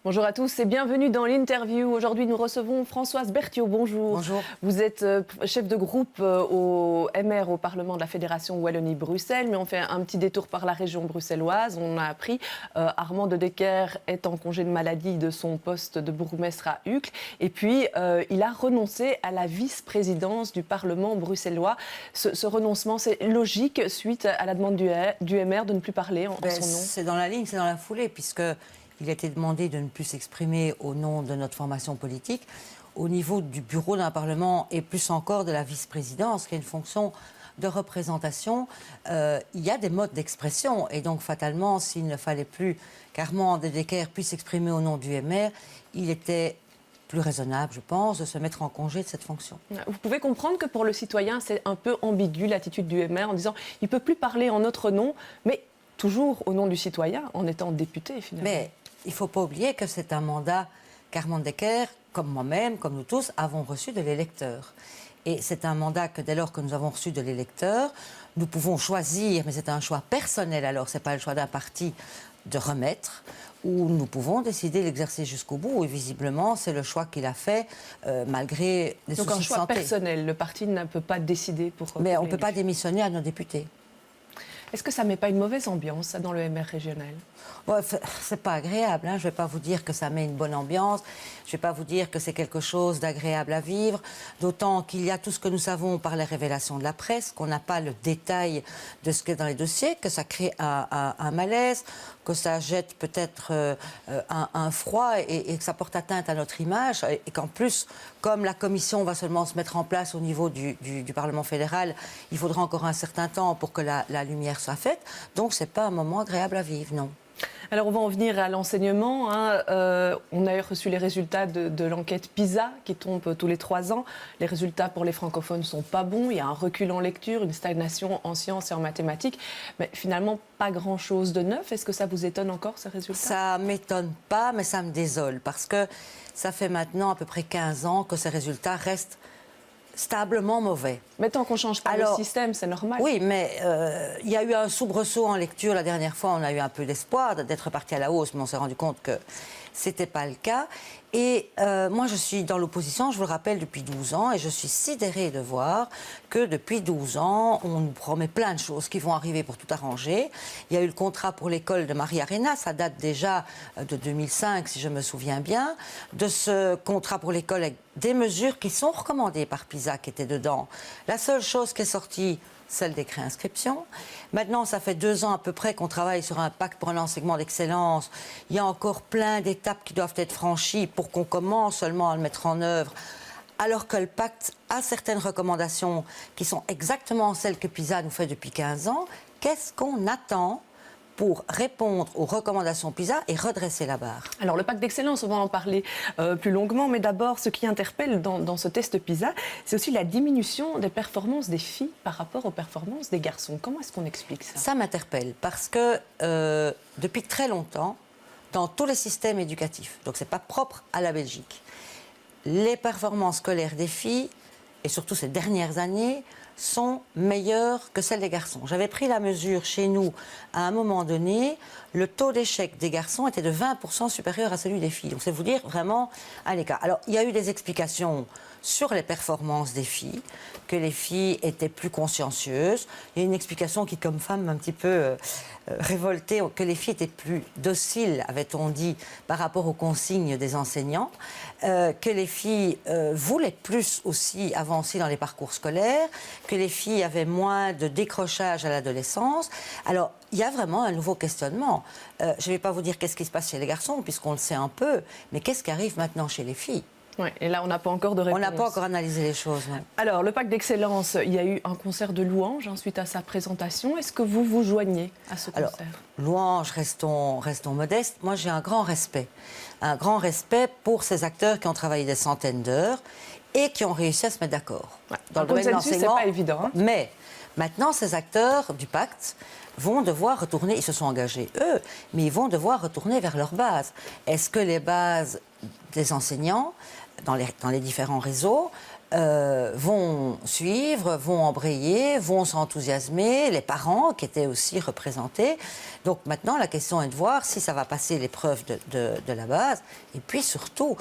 Bonjour à tous et bienvenue dans l'interview. Aujourd'hui, nous recevons Françoise Berthiaud. Bonjour. Bonjour. Vous êtes chef de groupe au MR, au Parlement de la Fédération Wallonie-Bruxelles, mais on fait un petit détour par la région bruxelloise. On a appris Armand de Decker est en congé de maladie de son poste de bourgmestre à Uccle. Et puis, il a renoncé à la vice-présidence du Parlement bruxellois. Ce renoncement, c'est logique suite à la demande du MR de ne plus parler en son nom. C'est dans la ligne, c'est dans la foulée, puisque il a été demandé de ne plus s'exprimer au nom de notre formation politique au niveau du bureau d'un Parlement et plus encore de la vice-présidence, qui est une fonction de représentation. Il y a des modes d'expression et donc fatalement, s'il ne fallait plus qu'Armand de Decker puisse s'exprimer au nom du MR, il était plus raisonnable, je pense, de se mettre en congé de cette fonction. Vous pouvez comprendre que pour le citoyen, c'est un peu ambigu l'attitude du MR en disant il ne peut plus parler en notre nom, mais toujours au nom du citoyen, en étant député finalement. Mais il ne faut pas oublier que c'est un mandat qu'Armand de Decker, comme moi-même, comme nous tous, avons reçu de l'électeur. Et c'est un mandat que dès lors que nous avons reçu de l'électeur, nous pouvons choisir, mais c'est un choix personnel alors, ce n'est pas le choix d'un parti, de remettre, ou nous pouvons décider de l'exercer jusqu'au bout. Et visiblement, c'est le choix qu'il a fait, malgré les soucis de santé. Donc un choix personnel, le parti ne peut pas décider pour... Mais on ne peut pas démissionner à nos députés. Est-ce que ça ne met pas une mauvaise ambiance, ça, dans le MR régional ? Ouais, c'est pas agréable, hein. Je ne vais pas vous dire que ça met une bonne ambiance, je ne vais pas vous dire que c'est quelque chose d'agréable à vivre, d'autant qu'il y a tout ce que nous savons par les révélations de la presse, qu'on n'a pas le détail de ce qui est dans les dossiers, que ça crée un malaise, que ça jette peut-être un froid et que ça porte atteinte à notre image, et qu'en plus, comme la commission va seulement se mettre en place au niveau du Parlement fédéral, il faudra encore un certain temps pour que la lumière soit faite, donc ce n'est pas un moment agréable à vivre, non. Alors on va en venir à l'enseignement. On a reçu les résultats de l'enquête PISA qui tombe tous les 3 ans. Les résultats pour les francophones ne sont pas bons. Il y a un recul en lecture, une stagnation en sciences et en mathématiques. Mais finalement, pas grand-chose de neuf. Est-ce que ça vous étonne encore, ces résultats ? Ça ne m'étonne pas, mais ça me désole. Parce que ça fait maintenant à peu près 15 ans que ces résultats restent stablement mauvais. Mais tant qu'on ne change pas le système, c'est normal. Oui, mais il y a eu un soubresaut en lecture la dernière fois. On a eu un peu d'espoir d'être parti à la hausse, mais on s'est rendu compte que ce n'était pas le cas. Et moi, je suis dans l'opposition, je vous le rappelle, depuis 12 ans, et je suis sidérée de voir que depuis 12 ans, on nous promet plein de choses qui vont arriver pour tout arranger. Il y a eu le contrat pour l'école de Maria Arena, ça date déjà de 2005, si je me souviens bien, de ce contrat pour l'école avec des mesures qui sont recommandées par PISA, qui étaient dedans. La seule chose qui est sortie, celle des réinscriptions. Maintenant, ça fait 2 ans à peu près qu'on travaille sur un pacte pour un enseignement d'excellence. Il y a encore plein d'étapes qui doivent être franchies pour qu'on commence seulement à le mettre en œuvre. Alors que le pacte a certaines recommandations qui sont exactement celles que PISA nous fait depuis 15 ans. Qu'est-ce qu'on attend pour répondre aux recommandations PISA et redresser la barre? Alors, le pacte d'excellence, on va en parler plus longuement, mais d'abord, ce qui interpelle dans ce test PISA, c'est aussi la diminution des performances des filles par rapport aux performances des garçons. Comment est-ce qu'on explique ça? Ça m'interpelle, parce que depuis très longtemps, dans tous les systèmes éducatifs, donc ce n'est pas propre à la Belgique, les performances scolaires des filles, et surtout ces dernières années, sont meilleures que celles des garçons. J'avais pris la mesure chez nous, à un moment donné, le taux d'échec des garçons était de 20% supérieur à celui des filles. Donc c'est vous dire vraiment un écart. Alors il y a eu des explications sur les performances des filles, que les filles étaient plus consciencieuses. Il y a une explication qui, comme femme, m'a un petit peu révoltée, que les filles étaient plus dociles, avait-on dit, par rapport aux consignes des enseignants, que les filles voulaient plus aussi avancer dans les parcours scolaires, que les filles avaient moins de décrochage à l'adolescence. Alors, il y a vraiment un nouveau questionnement. Je ne vais pas vous dire qu'est-ce qui se passe chez les garçons, puisqu'on le sait un peu, mais qu'est-ce qui arrive maintenant chez les filles? Ouais, et là, on n'a pas encore de réponse. On n'a pas encore analysé les choses. Non. Alors, le pacte d'excellence, il y a eu un concert de louanges suite à sa présentation. Est-ce que vous vous joignez à ce concert? Alors, louanges, restons modestes. Moi, j'ai un grand respect pour ces acteurs qui ont travaillé des centaines d'heures et qui ont réussi à se mettre d'accord. Ouais, dans le domaine de l'enseignement, c'est pas évident. Hein. Mais maintenant, ces acteurs du pacte vont devoir retourner, ils se sont engagés eux, mais ils vont devoir retourner vers leurs bases. Est-ce que les bases des enseignants dans les différents réseaux vont suivre, vont embrayer, vont s'enthousiasmer, les parents qui étaient aussi représentés. Donc maintenant, la question est de voir si ça va passer l'épreuve de la base. Et puis surtout,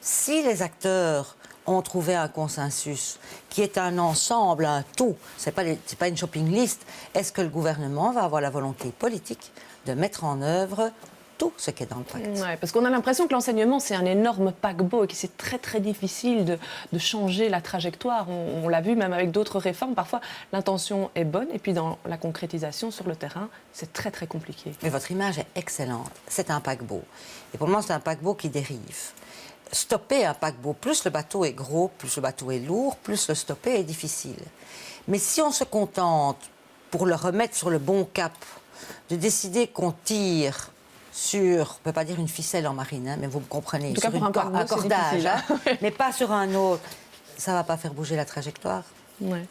si les acteurs ont trouvé un consensus qui est un ensemble, un tout, c'est pas une shopping list, est-ce que le gouvernement va avoir la volonté politique de mettre en œuvre tout ce qui est dans le pacte? Ouais, parce qu'on a l'impression que l'enseignement, c'est un énorme paquebot et que c'est très très difficile de changer la trajectoire. On l'a vu même avec d'autres réformes. Parfois, l'intention est bonne et puis dans la concrétisation sur le terrain, c'est très très compliqué. Mais votre image est excellente. C'est un paquebot. Et pour moi, c'est un paquebot qui dérive. Stopper un paquebot, plus le bateau est gros, plus le bateau est lourd, plus le stopper est difficile. Mais si on se contente, pour le remettre sur le bon cap, de décider qu'on tire sur, on ne peut pas dire une ficelle en marine, hein, mais vous me comprenez, sur un cordage, hein, mais pas sur un autre, ça ne va pas faire bouger la trajectoire. Ouais.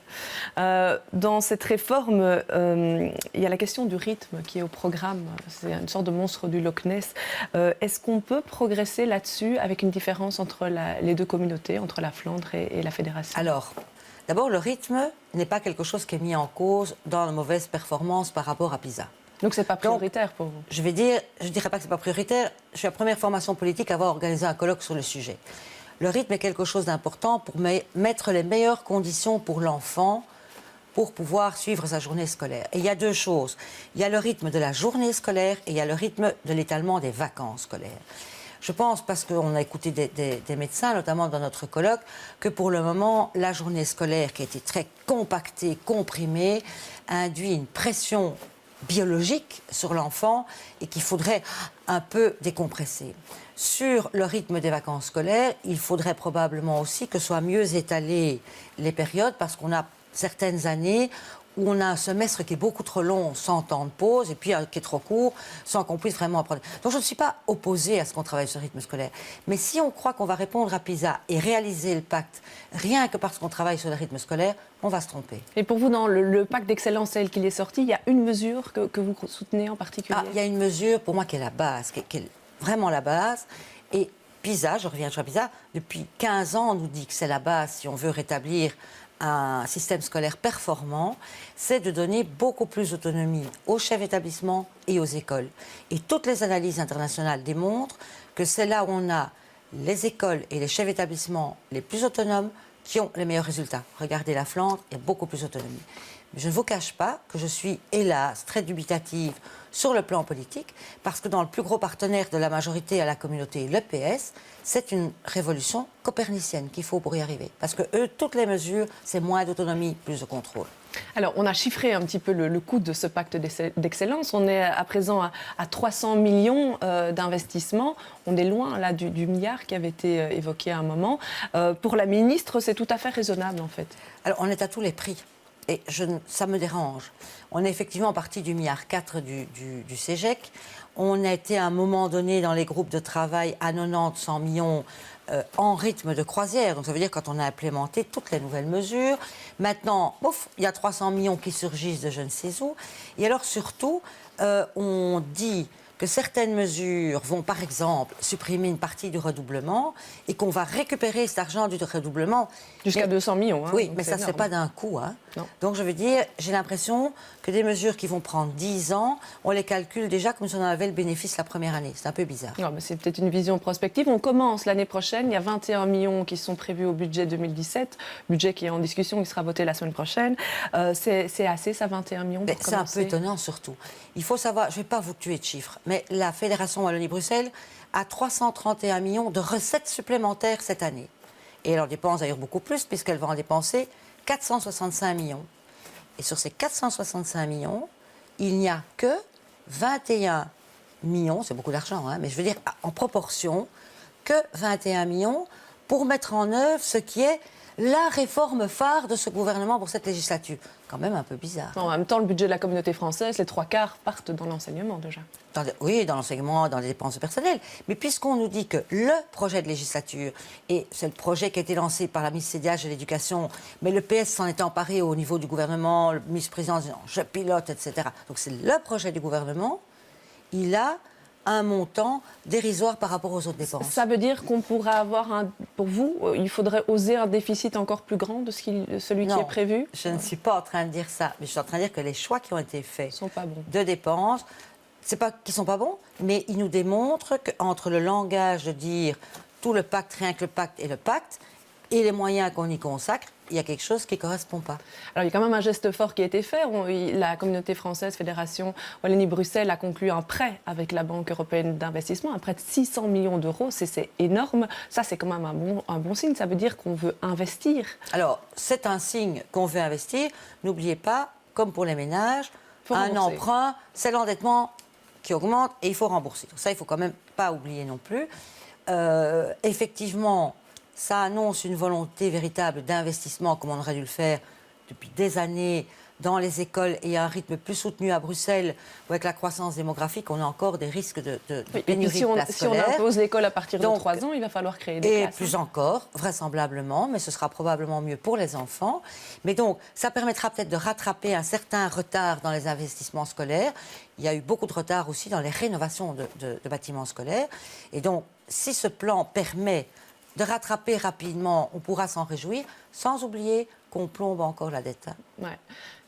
Dans cette réforme, il y a la question du rythme qui est au programme. C'est une sorte de monstre du Loch Ness. Est-ce qu'on peut progresser là-dessus avec une différence entre les deux communautés, entre la Flandre et la Fédération? Alors, d'abord, le rythme n'est pas quelque chose qui est mis en cause dans la mauvaise performance par rapport à PISA. Donc c'est pas prioritaire pour vous? Je dirais pas que c'est pas prioritaire. Je suis la première formation politique à avoir organisé un colloque sur le sujet. Le rythme est quelque chose d'important pour mettre les meilleures conditions pour l'enfant pour pouvoir suivre sa journée scolaire. Et il y a deux choses. Il y a le rythme de la journée scolaire et il y a le rythme de l'étalement des vacances scolaires. Je pense, parce qu'on a écouté des médecins, notamment dans notre colloque, que pour le moment, la journée scolaire, qui a été très compactée, comprimée, induit une pression biologique sur l'enfant et qu'il faudrait un peu décompresser. Sur le rythme des vacances scolaires, il faudrait probablement aussi que soient mieux étalées les périodes, parce qu'on a certaines années où on a un semestre qui est beaucoup trop long sans temps de pause et puis qui est trop court sans qu'on puisse vraiment apprendre. Donc je ne suis pas opposée à ce qu'on travaille sur le rythme scolaire. Mais si on croit qu'on va répondre à PISA et réaliser le pacte rien que parce qu'on travaille sur le rythme scolaire, on va se tromper. Et pour vous, dans le pacte d'excellence tel qu'il est sorti, il y a une mesure que vous soutenez en particulier? Il y a une mesure pour moi qui est la base, qui est vraiment la base. Et PISA, je reviens sur PISA, depuis 15 ans on nous dit que c'est la base si on veut rétablir un système scolaire performant, c'est de donner beaucoup plus d'autonomie aux chefs d'établissement et aux écoles. Et toutes les analyses internationales démontrent que c'est là où on a les écoles et les chefs d'établissement les plus autonomes qui ont les meilleurs résultats. Regardez la Flandre, il y a beaucoup plus d'autonomie. Mais je ne vous cache pas que je suis, hélas, très dubitative sur le plan politique, parce que dans le plus gros partenaire de la majorité à la communauté, le PS, c'est une révolution copernicienne qu'il faut pour y arriver. Parce que eux, toutes les mesures, c'est moins d'autonomie, plus de contrôle. Alors, on a chiffré un petit peu le coût de ce pacte d'excellence. On est à présent à 300 millions d'investissements. On est loin là du milliard qui avait été évoqué à un moment. Pour la ministre, c'est tout à fait raisonnable en fait. Alors, on est à tous les prix. Et ça me dérange. On est effectivement parti du milliard 4 du CEGEC. On a été à un moment donné dans les groupes de travail à 90-100 millions en rythme de croisière. Donc ça veut dire quand on a implémenté toutes les nouvelles mesures. Maintenant, il y a 300 millions qui surgissent de je ne sais où. Et alors surtout, on dit que certaines mesures vont, par exemple, supprimer une partie du redoublement et qu'on va récupérer cet argent du redoublement. Jusqu'à 200 millions. Hein, oui, mais ça ne se fait pas d'un coup. Hein. Donc, je veux dire, j'ai l'impression que des mesures qui vont prendre 10 ans, on les calcule déjà comme si on en avait le bénéfice la première année. C'est un peu bizarre. Non, mais c'est peut-être une vision prospective. On commence l'année prochaine. Il y a 21 millions qui sont prévus au budget 2017. Budget qui est en discussion, qui sera voté la semaine prochaine. C'est assez, ça, 21 millions pour c'est un peu étonnant, surtout. Il faut savoir, je ne vais pas vous tuer de chiffres, mais la Fédération Wallonie-Bruxelles a 331 millions de recettes supplémentaires cette année. Et elle en dépense d'ailleurs beaucoup plus, puisqu'elle va en dépenser 465 millions. Et sur ces 465 millions, il n'y a que 21 millions, c'est beaucoup d'argent, hein, mais je veux dire en proportion, que 21 millions pour mettre en œuvre ce qui est la réforme phare de ce gouvernement pour cette législature. Quand même un peu bizarre. En même temps, le budget de la communauté française, les 3/4 partent dans l'enseignement déjà. Oui, dans l'enseignement, dans les dépenses personnelles. Mais puisqu'on nous dit que le projet de législature, et c'est le projet qui a été lancé par la ministre CDH de l'Éducation, mais le PS s'en était emparé au niveau du gouvernement, le ministre-président disant « je pilote », etc. Donc c'est le projet du gouvernement, il a un montant dérisoire par rapport aux autres dépenses. Ça veut dire qu'on pourra avoir, pour vous, il faudrait oser un déficit encore plus grand de celui qui est prévu? Je ne suis pas en train de dire ça, mais je suis en train de dire que les choix qui ont été faits sont pas bons. De dépenses, c'est pas qu'ils sont pas bons, mais ils nous démontrent qu'entre le langage de dire tout le pacte, rien que le pacte et les moyens qu'on y consacre, il y a quelque chose qui ne correspond pas. Alors, il y a quand même un geste fort qui a été fait. La communauté française, Fédération Wallonie-Bruxelles, a conclu un prêt avec la Banque européenne d'investissement, un prêt de 600 millions d'euros. C'est énorme. Ça, c'est quand même un bon signe. Ça veut dire qu'on veut investir. Alors, c'est un signe qu'on veut investir. N'oubliez pas, comme pour les ménages, un emprunt, c'est l'endettement qui augmente et il faut rembourser. Donc ça, il ne faut quand même pas oublier non plus. Effectivement, ça annonce une volonté véritable d'investissement, comme on aurait dû le faire depuis des années dans les écoles et à un rythme plus soutenu à Bruxelles, où avec la croissance démographique, on a encore des risques de pénurie de places scolaires. Si on impose l'école à partir de 3 ans, il va falloir créer des classes. Et plus encore, vraisemblablement, mais ce sera probablement mieux pour les enfants. Mais donc, ça permettra peut-être de rattraper un certain retard dans les investissements scolaires. Il y a eu beaucoup de retard aussi dans les rénovations de bâtiments scolaires. Et donc, si ce plan permet de rattraper rapidement, on pourra s'en réjouir, sans oublier qu'on plombe encore la dette. Ouais.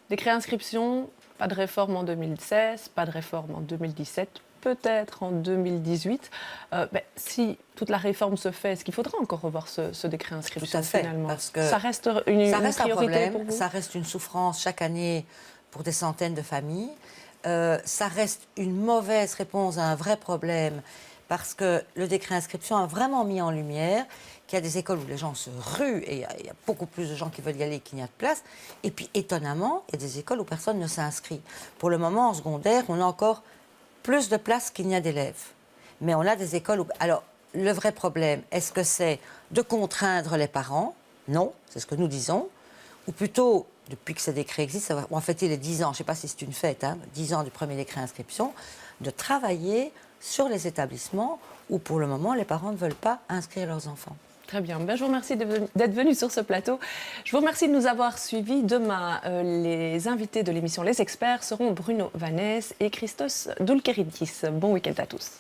Décret inscription, pas de réforme en 2016, pas de réforme en 2017, peut-être en 2018. Si toute la réforme se fait, est-ce qu'il faudra encore revoir ce décret inscription? Tout à fait, finalement, parce que ça reste une priorité un problème, pour vous? ça reste une souffrance chaque année pour des centaines de familles. Ça reste une mauvaise réponse à un vrai problème, parce que le décret inscription a vraiment mis en lumière qu'il y a des écoles où les gens se ruent et il y a beaucoup plus de gens qui veulent y aller qu'il n'y a de place. Et puis, étonnamment, il y a des écoles où personne ne s'inscrit. Pour le moment, en secondaire, on a encore plus de places qu'il n'y a d'élèves. Mais on a des écoles où... Alors, le vrai problème, est-ce que c'est de contraindre les parents? Non, c'est ce que nous disons. Ou plutôt, depuis que ce décret existe, on va fêter les 10 ans, je ne sais pas si c'est une fête, 10 ans du premier décret inscription, de travailler sur les établissements où, pour le moment, les parents ne veulent pas inscrire leurs enfants. Très bien. Je vous remercie d'être venu sur ce plateau. Je vous remercie de nous avoir suivis. Demain, les invités de l'émission Les Experts seront Bruno Vanès et Christos Doulkeridis. Bon week-end à tous.